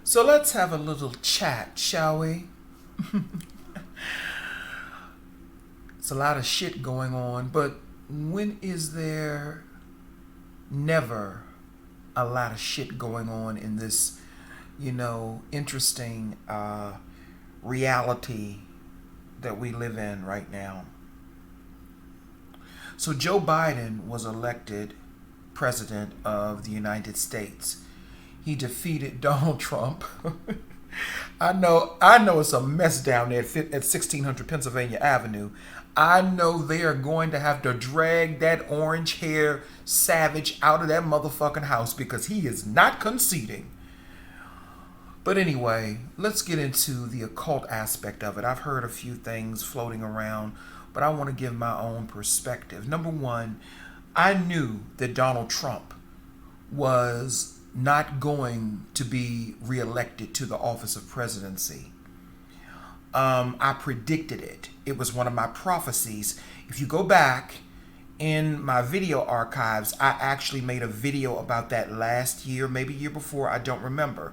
So let's have a little chat, shall we? It's a lot of shit going on, but when is there never a lot of shit going on in this, interesting reality that we live in right now? So Joe Biden was elected president of the United States. He defeated Donald Trump. I know it's a mess down there at 1600 Pennsylvania Avenue. I know they are going to have to drag that orange hair savage out of that motherfucking house because he is not conceding. But anyway, let's get into the occult aspect of it. I've heard a few things floating around, but I want to give my own perspective. Number one, I knew that Donald Trump was not going to be reelected to the office of presidency. I predicted it. It was one of my prophecies. If you go back in my video archives, I actually made a video about that last year, maybe year before, I don't remember.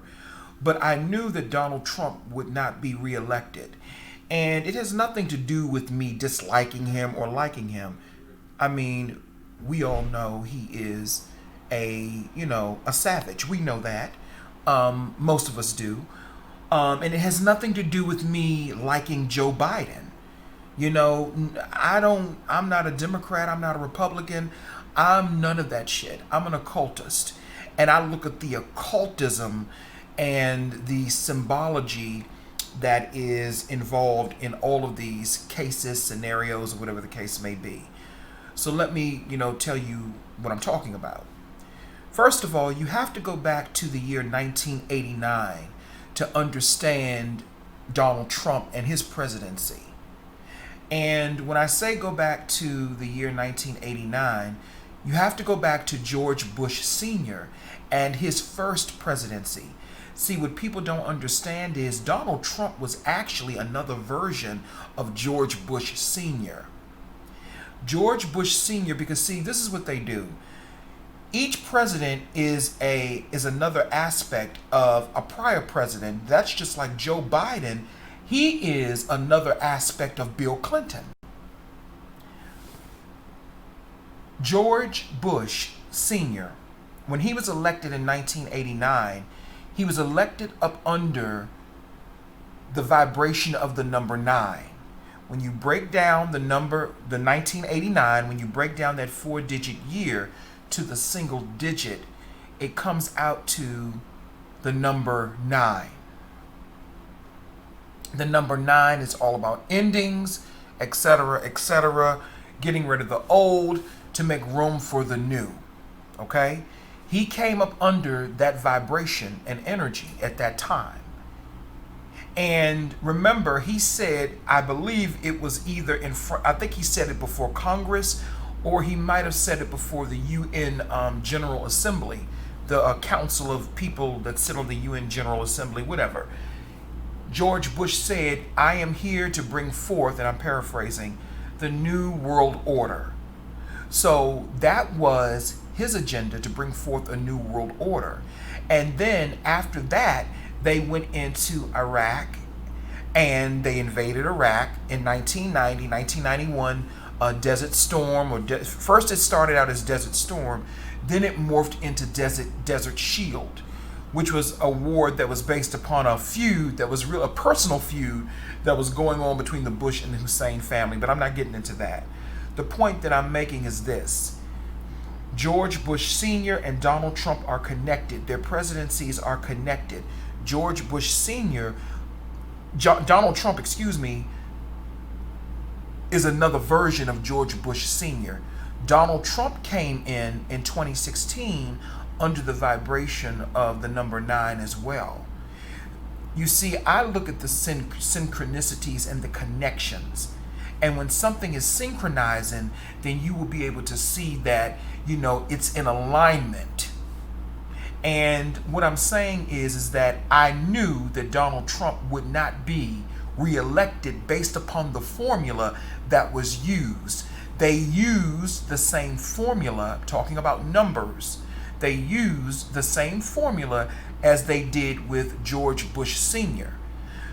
But I knew that Donald Trump would not be reelected. And it has nothing to do with me disliking him or liking him. I mean, we all know he is a savage. We know that. Most of us do. And it has nothing to do with me liking Joe Biden. I'm not a Democrat. I'm not a Republican. I'm none of that shit. I'm an occultist. And I look at the occultism and the symbology that is involved in all of these cases, scenarios, or whatever the case may be. So let me, tell you what I'm talking about. First of all, you have to go back to the year 1989 to understand Donald Trump and his presidency. And when I say go back to the year 1989, you have to go back to George Bush Sr. and his first presidency. See, what people don't understand is Donald Trump was actually another version of George Bush Sr. George Bush Sr., because see, this is what they do. Each president is another aspect of a prior president. That's just like Joe Biden. He is another aspect of Bill Clinton. George Bush Sr., when he was elected in 1989, he was elected up under the vibration of the number 9. When you break down the 1989, when you break down that 4-digit year to the single digit, it comes out to the number 9. The number 9 is all about endings, etc., getting rid of the old to make room for the new. Okay? He came up under that vibration and energy at that time. And remember, he said, I believe it was either in front, I think he said it before Congress, or he might have said it before the UN General Assembly, the council of people that sit on the UN General Assembly, whatever. George Bush said, I am here to bring forth, and I'm paraphrasing, the New World Order. So that was his agenda, to bring forth a new world order. And then after that, they went into Iraq and they invaded Iraq in 1990, 1991, Desert Storm. First it started out as Desert Storm, then it morphed into Desert Shield, which was a war that was based upon a feud that was a personal feud that was going on between the Bush and the Hussein family. But I'm not getting into that. The point that I'm making is this. George Bush Sr. and Donald Trump are connected. Their presidencies are connected. George Bush Sr., Donald Trump, is another version of George Bush Sr. Donald Trump came in 2016 under the vibration of the number 9 as well. You see, I look at the synchronicities and the connections. And when something is synchronizing, then you will be able to see that, it's in alignment. And what I'm saying is that I knew that Donald Trump would not be reelected based upon the formula that was used. They used the same formula, talking about numbers, they used the same formula as they did with George Bush Sr.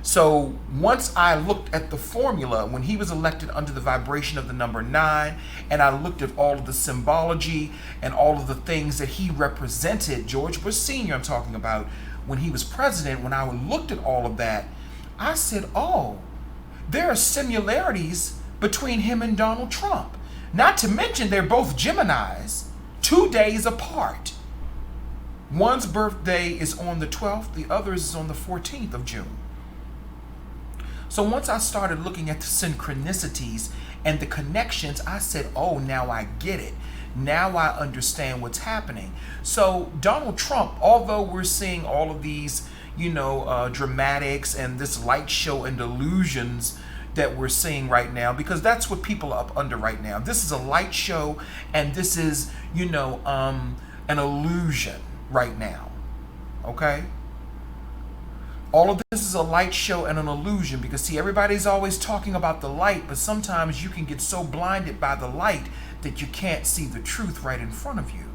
So once I looked at the formula when he was elected under the vibration of the number 9, and I looked at all of the symbology and all of the things that he represented, George Bush Sr. I'm talking about, when he was president, when I looked at all of that, I said, oh, there are similarities between him and Donald Trump. Not to mention they're both Geminis, 2 days apart. One's birthday is on the 12th, the other's is on the 14th of June. So once I started looking at the synchronicities and the connections, I said, oh, now I get it. Now I understand what's happening. So Donald Trump, although we're seeing all of these, dramatics and this light show and illusions that we're seeing right now, because that's what people are up under right now. This is a light show and this is, an illusion right now. Okay? All of this is a light show and an illusion because, see, everybody's always talking about the light, but sometimes you can get so blinded by the light that you can't see the truth right in front of you.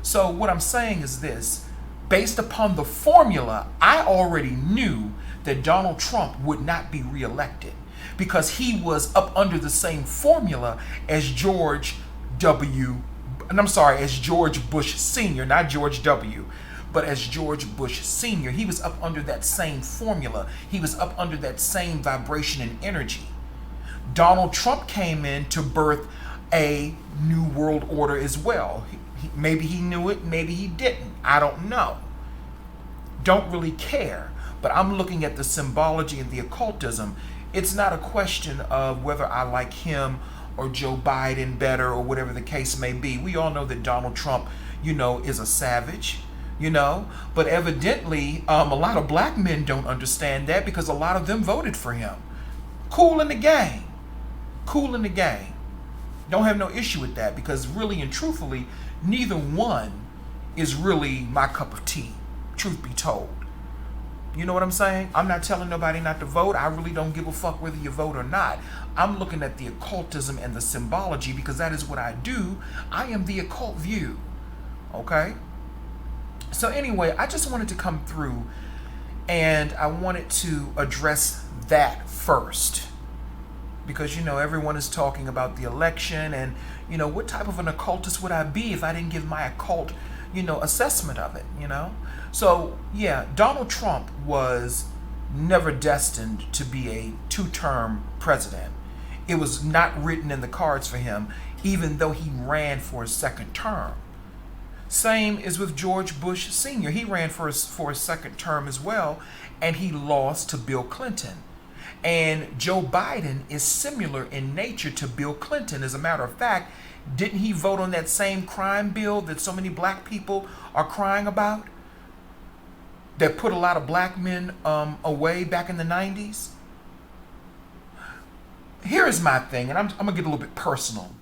So what I'm saying is this. Based upon the formula, I already knew that Donald Trump would not be reelected because he was up under the same formula as George Bush Sr., not George W., but as George Bush Sr. He was up under that same formula. He was up under that same vibration and energy. Donald Trump came in to birth a new world order as well. Maybe he knew it, maybe he didn't. I don't know. Don't really care. But I'm looking at the symbology and the occultism. It's not a question of whether I like him or Joe Biden better or whatever the case may be. We all know that Donald Trump, is a savage. But evidently a lot of black men don't understand that because a lot of them voted for him. Cool in the game. Don't have no issue with that because really and truthfully, neither one is really my cup of tea, truth be told. You know what I'm saying? I'm not telling nobody not to vote. I really don't give a fuck whether you vote or not. I'm looking at the occultism and the symbology because that is what I do. I am the occult view. Okay? So anyway, I just wanted to come through and I wanted to address that first because, everyone is talking about the election and, what type of an occultist would I be if I didn't give my occult, assessment of it, So, yeah, Donald Trump was never destined to be a 2-term president. It was not written in the cards for him, even though he ran for a second term. Same is with George Bush Sr. He ran for a second term as well, and he lost to Bill Clinton. And Joe Biden is similar in nature to Bill Clinton. As a matter of fact, didn't he vote on that same crime bill that so many black people are crying about? That put a lot of black men away back in the 90s? Here is my thing, and I'm going to get a little bit personal.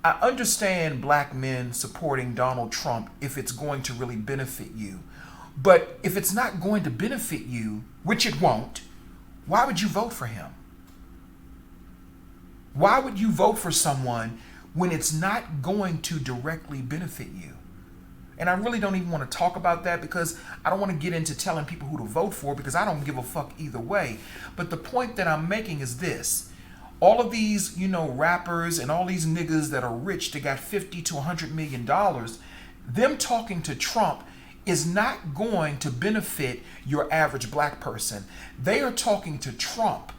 I understand black men supporting Donald Trump if it's going to really benefit you. But if it's not going to benefit you, which it won't, why would you vote for him? Why would you vote for someone when it's not going to directly benefit you? And I really don't even want to talk about that because I don't want to get into telling people who to vote for because I don't give a fuck either way. But the point that I'm making is this. All of these, rappers and all these niggas that are rich, that got $50 to $100 million, them talking to Trump is not going to benefit your average black person. They are talking to Trump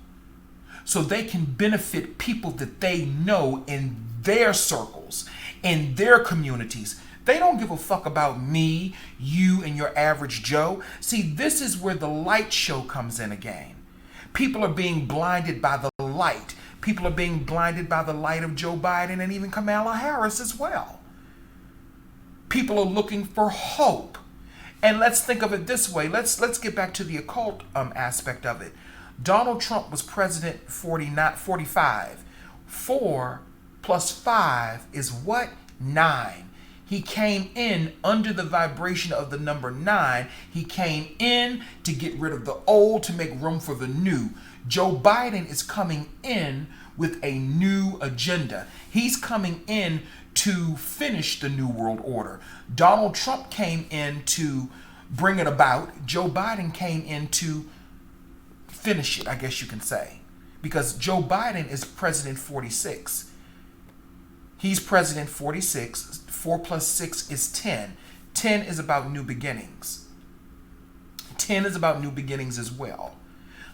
so they can benefit people that they know in their circles, in their communities. They don't give a fuck about me, you, and your average Joe. See, this is where the light show comes in again. People are being blinded by the light. People are being blinded by the light of Joe Biden and even Kamala Harris as well. People are looking for hope. And let's think of it this way. Let's get back to the occult aspect of it. Donald Trump was president 45. 4 plus 5 is what? 9. He came in under the vibration of the number 9. He came in to get rid of the old, to make room for the new. Joe Biden is coming in with a new agenda. He's coming in to finish the New World Order. Donald Trump came in to bring it about. Joe Biden came in to finish it, I guess you can say. Because Joe Biden is President 46. He's President 46. 4 plus 6 is 10. 10 is about new beginnings. 10 is about new beginnings as well.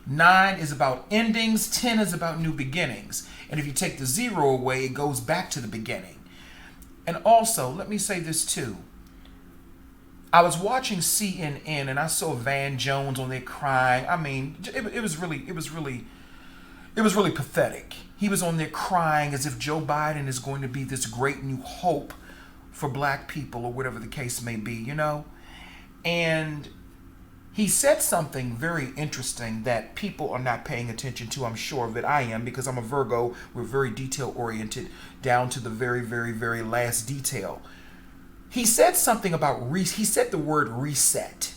9 is about endings. 10 is about new beginnings. And if you take the 0 away, it goes back to the beginning. And also, let me say this too. I was watching CNN and I saw Van Jones on there crying. I mean, it was really pathetic. He was on there crying as if Joe Biden is going to be this great new hope for black people or whatever the case may be, you know? And he said something very interesting that people are not paying attention to. I'm sure of it. I am, because I'm a Virgo. We're very detail oriented down to the very, very, very last detail. He said something about, he said the word reset.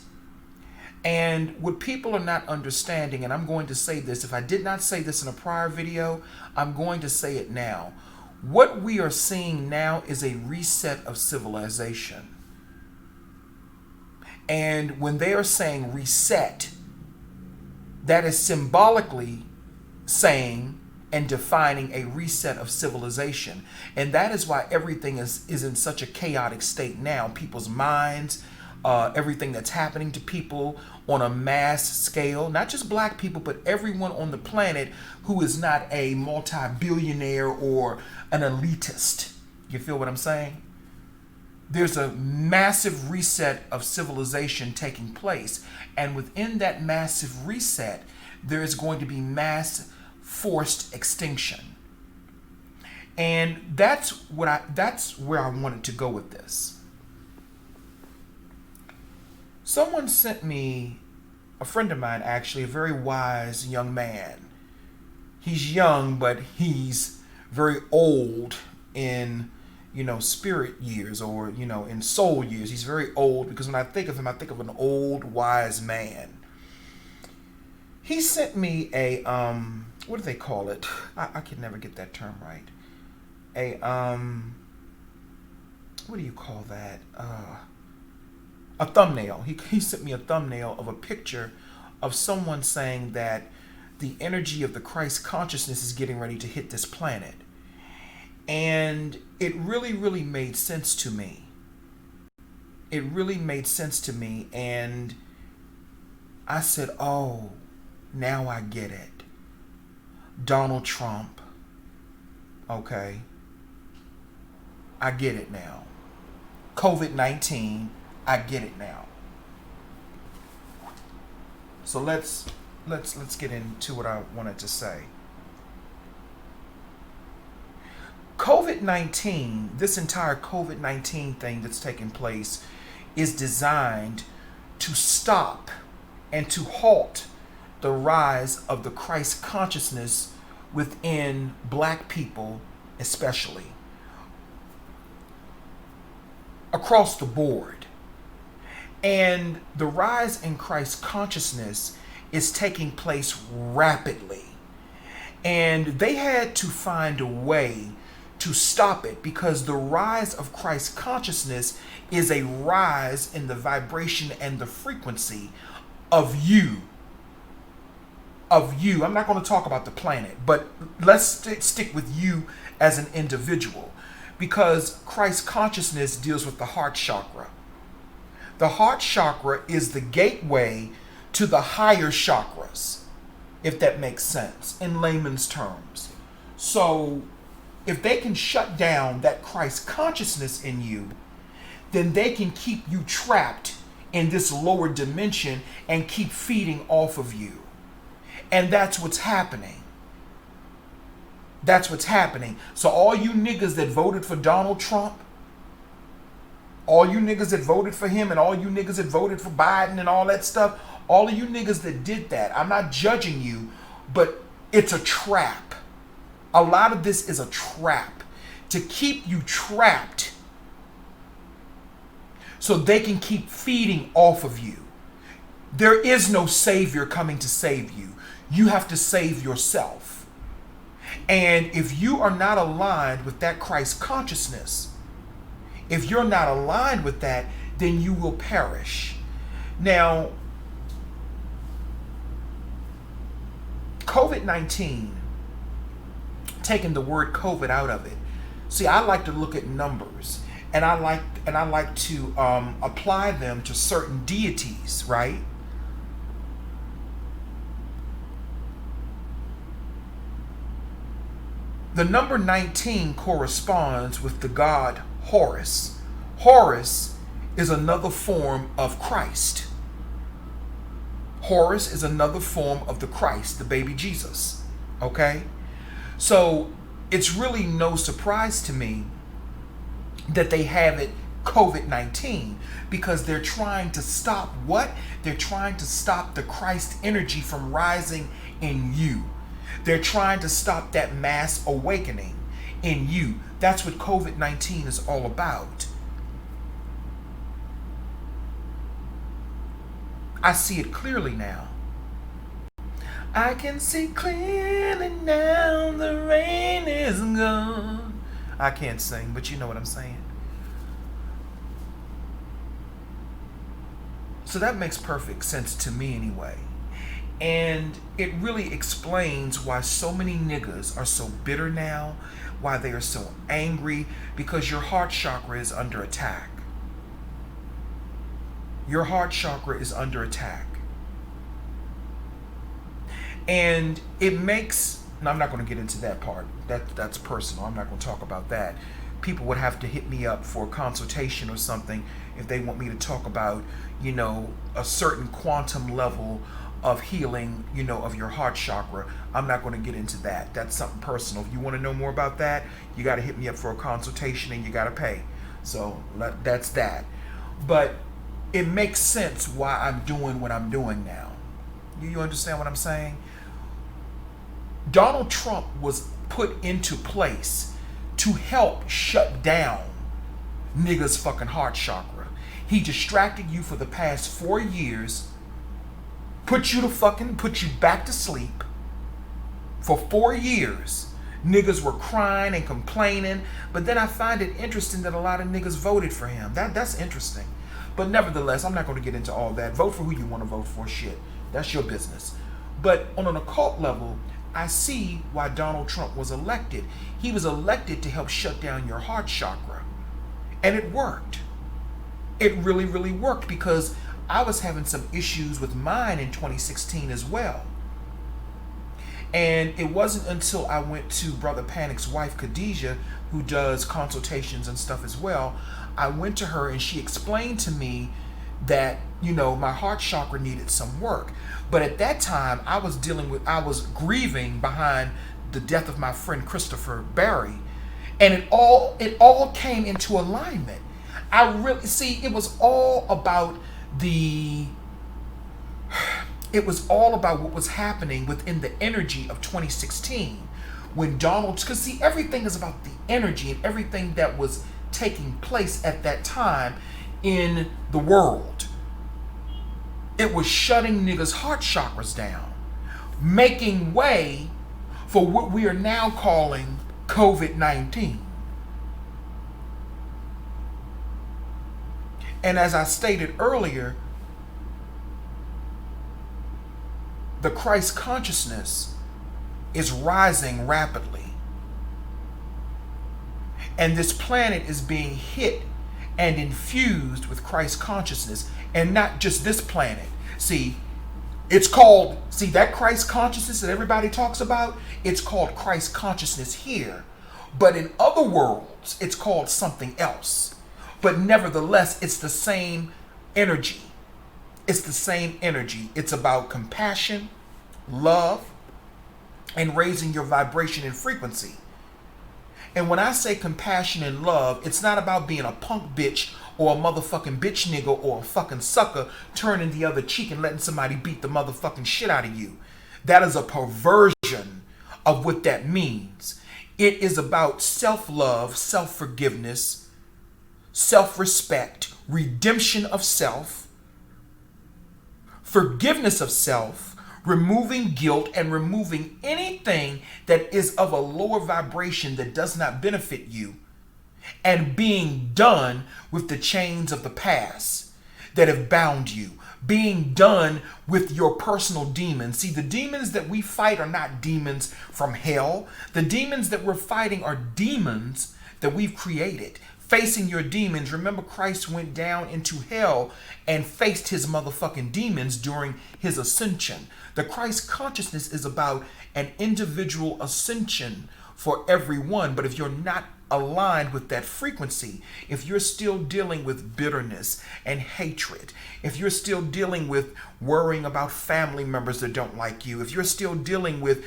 And what people are not understanding, and I'm going to say this, if I did not say this in a prior video, I'm going to say it now. What we are seeing now is a reset of civilization. And when they are saying reset, that is symbolically saying and defining a reset of civilization. And that is why everything is in such a chaotic state now. People's minds, everything that's happening to people on a mass scale, not just black people, but everyone on the planet who is not a multi-billionaire or an elitist. You feel what I'm saying? There's a massive reset of civilization taking place. And within that massive reset, there is going to be mass forced extinction. And that's where I wanted to go with this. Someone sent me, a friend of mine actually, a very wise young man. He's young, but he's very old in, spirit years, or, in soul years. He's very old, because when I think of him, I think of an old, wise man. He sent me a, what do they call it? I can never get that term right. What do you call that? A thumbnail. He sent me a thumbnail of a picture of someone saying that the energy of the Christ consciousness is getting ready to hit this planet. And it really, really made sense to me. It really made sense to me. And I said, oh, now I get it. Donald Trump. Okay. I get it now. COVID-19. I get it now. So let's get into what I wanted to say. COVID-19, this entire COVID-19 thing that's taking place is designed to stop and to halt the rise of the Christ consciousness within black people, especially across the board. And the rise in Christ consciousness is taking place rapidly. And they had to find a way to stop it, because the rise of Christ consciousness is a rise in the vibration and the frequency of you. I'm not going to talk about the planet, but let's stick with you as an individual, because Christ consciousness deals with the heart chakra. The heart chakra is the gateway to the higher chakras, if that makes sense in layman's terms. So if they can shut down that Christ consciousness in you, then they can keep you trapped in this lower dimension and keep feeding off of you. And that's what's happening. That's what's happening. So all you niggas that voted for Donald Trump, all you niggas that voted for him, and all you niggas that voted for Biden and all that stuff, all of you niggas that did that, I'm not judging you, but it's a trap. A lot of this is a trap to keep you trapped so they can keep feeding off of you. There is no savior coming to save you. You have to save yourself. And if you are not aligned with that Christ consciousness, If you're not aligned with that, then you will perish. Now, COVID-19, taking the word COVID out of it. See, I like to look at numbers, and I like to apply them to certain deities, right? The number 19 corresponds with the god Horus. Horus is another form of Christ. Horus is another form of the Christ, the baby Jesus. Okay? So it's really no surprise to me that they have it COVID-19, because they're trying to stop what? They're trying to stop the Christ energy from rising in you. They're trying to stop that mass awakening in you. That's what COVID-19 is all about. I see it clearly now. I can see clearly now, the rain is gone. I can't sing, but you know what I'm saying. So that makes perfect sense to me anyway. And it really explains why so many niggas are so bitter now, why they are so angry, because your heart chakra is under attack. Your heart chakra is under attack. And it makes, and I'm not going to get into that part. That's personal. I'm not going to talk about that. People would have to hit me up for a consultation or something if they want me to talk about, a certain quantum level of healing, of your heart chakra. I'm not going to get into that. That's something personal. If you want to know more about that, you got to hit me up for a consultation, and you got to pay. So that's that. But it makes sense why I'm doing what I'm doing now. You understand what I'm saying? Donald Trump was put into place to help shut down niggas' fucking heart chakra. He distracted you for the past 4 years, put you back to sleep. For 4 years, niggas were crying and complaining, but then I find it interesting that a lot of niggas voted for him. That's interesting. But nevertheless, I'm not going to get into all that. Vote for who you want to vote for, shit. That's your business. But on an occult level, I see why Donald Trump was elected. He was elected to help shut down your heart chakra. And it worked. It really, really worked, because I was having some issues with mine in 2016 as well. And it wasn't until I went to Brother Panic's wife, Khadijah, who does consultations and stuff as well. I went to her and she explained to me that, my heart chakra needed some work. But at that time, I was grieving behind the death of my friend Christopher Barry. And it all came into alignment. I really see it was all about what was happening within the energy of 2016 when because see, everything is about the energy and everything that was taking place at that time in the world. It was shutting niggas' heart chakras down, making way for what we are now calling COVID-19. And as I stated earlier, the Christ consciousness is rising rapidly. And this planet is being hit and infused with Christ consciousness. And not just this planet. See, that Christ consciousness that everybody talks about, it's called Christ consciousness here. But in other worlds, it's called something else. But nevertheless, it's the same energy. It's the same energy. It's about compassion, love, and raising your vibration and frequency. And when I say compassion and love, it's not about being a punk bitch or a motherfucking bitch nigga or a fucking sucker turning the other cheek and letting somebody beat the motherfucking shit out of you. That is a perversion of what that means. It is about self-love, self-forgiveness, self-respect, redemption of self, forgiveness of self, removing guilt, and removing anything that is of a lower vibration that does not benefit you, and being done with the chains of the past that have bound you, being done with your personal demons. See, the demons that we fight are not demons from hell. The demons that we're fighting are demons that we've created. Facing your demons, remember Christ went down into hell and faced his motherfucking demons during his ascension. The Christ consciousness is about an individual ascension for everyone, but if you're not aligned with that frequency, if you're still dealing with bitterness and hatred, if you're still dealing with worrying about family members that don't like you, if you're still dealing with,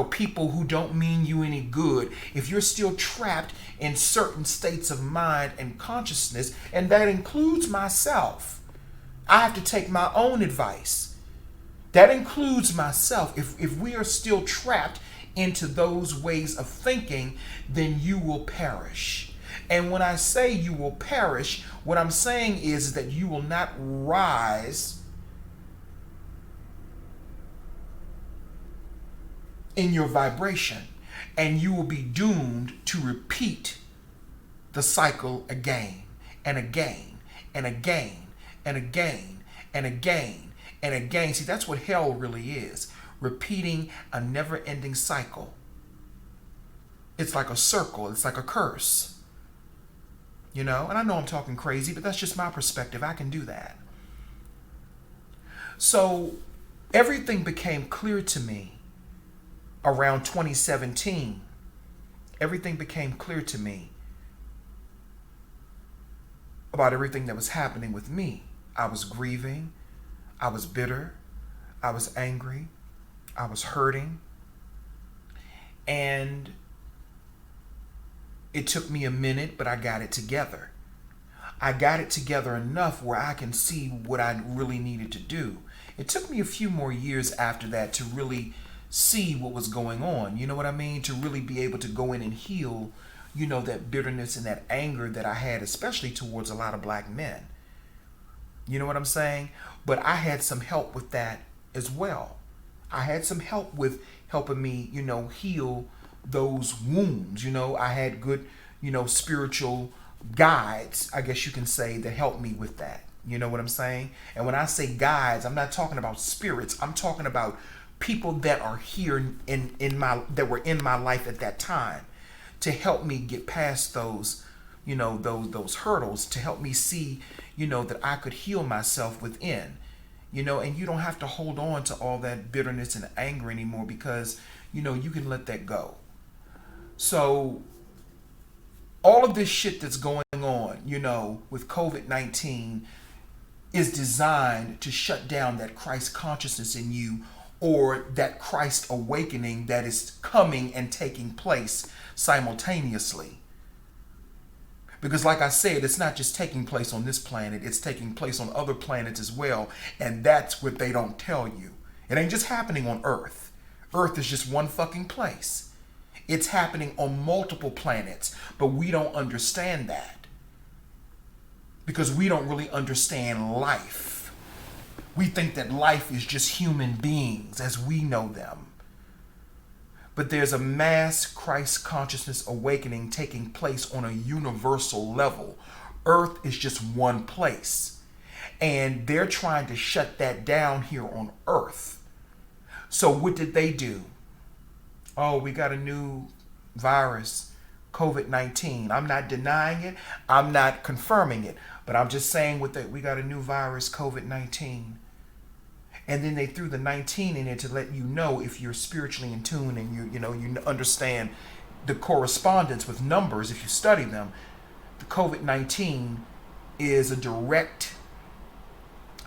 people who don't mean you any good, if you're still trapped in certain states of mind and consciousness, and that includes myself, I have to take my own advice. That includes myself. If we are still trapped into those ways of thinking, then you will perish. And when I say you will perish, what I'm saying is that you will not rise in your vibration, and you will be doomed to repeat the cycle again and again and again and again and again and again. See, that's what hell really is. Repeating a never-ending cycle. It's like a circle. It's like a curse. And I know I'm talking crazy, but that's just my perspective. I can do that. So everything became clear to me around 2017. Everything became clear to me about everything that was happening with me. I was grieving. I was bitter. I was angry. I was hurting, and it took me a minute, but I got it together. I got it together enough where I can see what I really needed to do. It took me a few more years after that to really see what was going on. You know what I mean? To really be able to go in and heal, that bitterness and that anger that I had, especially towards a lot of black men. You know what I'm saying? But I had some help with that as well. I had some help with helping me, heal those wounds. I had good, spiritual guides, I guess you can say, that helped me with that. You know what I'm saying? And when I say guides, I'm not talking about spirits. I'm talking about people that are here that were in my life at that time to help me get past those, those hurdles, to help me see, that I could heal myself within. And you don't have to hold on to all that bitterness and anger anymore, because, you can let that go. So all of this shit that's going on, with COVID-19 is designed to shut down that Christ consciousness in you, or that Christ awakening that is coming and taking place simultaneously. Because like I said, it's not just taking place on this planet, it's taking place on other planets as well. And that's what they don't tell you. It ain't just happening on Earth. Earth is just one fucking place. It's happening on multiple planets, but we don't understand that. Because we don't really understand life. We think that life is just human beings as we know them. But there's a mass Christ consciousness awakening taking place on a universal level. Earth is just one place. And they're trying to shut that down here on Earth. So what did they do? Oh, we got a new virus, COVID-19. I'm not denying it. I'm not confirming it. But I'm just saying we got a new virus, COVID-19. And then they threw the 19 in it to let you know if you're spiritually in tune and you understand the correspondence with numbers. If you study them, the COVID-19 is a direct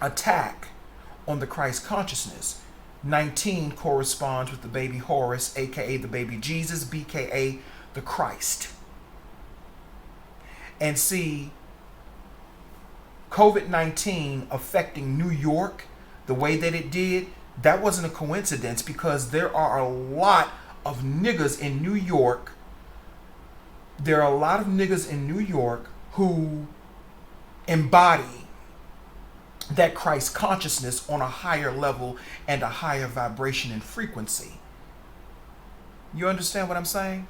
attack on the Christ consciousness. 19 corresponds with the baby Horus, aka the baby Jesus, BKA the Christ. And see, COVID-19 affecting New York the way that it did, that wasn't a coincidence, because there are a lot of niggas in New York. There are a lot of niggas in New York who embody that Christ consciousness on a higher level and a higher vibration and frequency. You understand what I'm saying?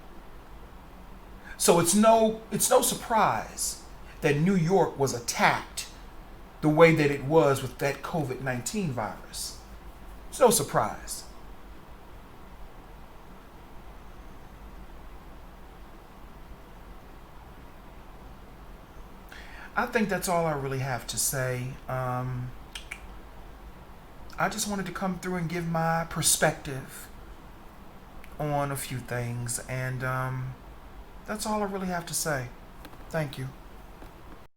So it's no surprise that New York was attacked the way that it was with that COVID-19 virus. It's no surprise. I think that's all I really have to say. I just wanted to come through and give my perspective on a few things, and that's all I really have to say. Thank you.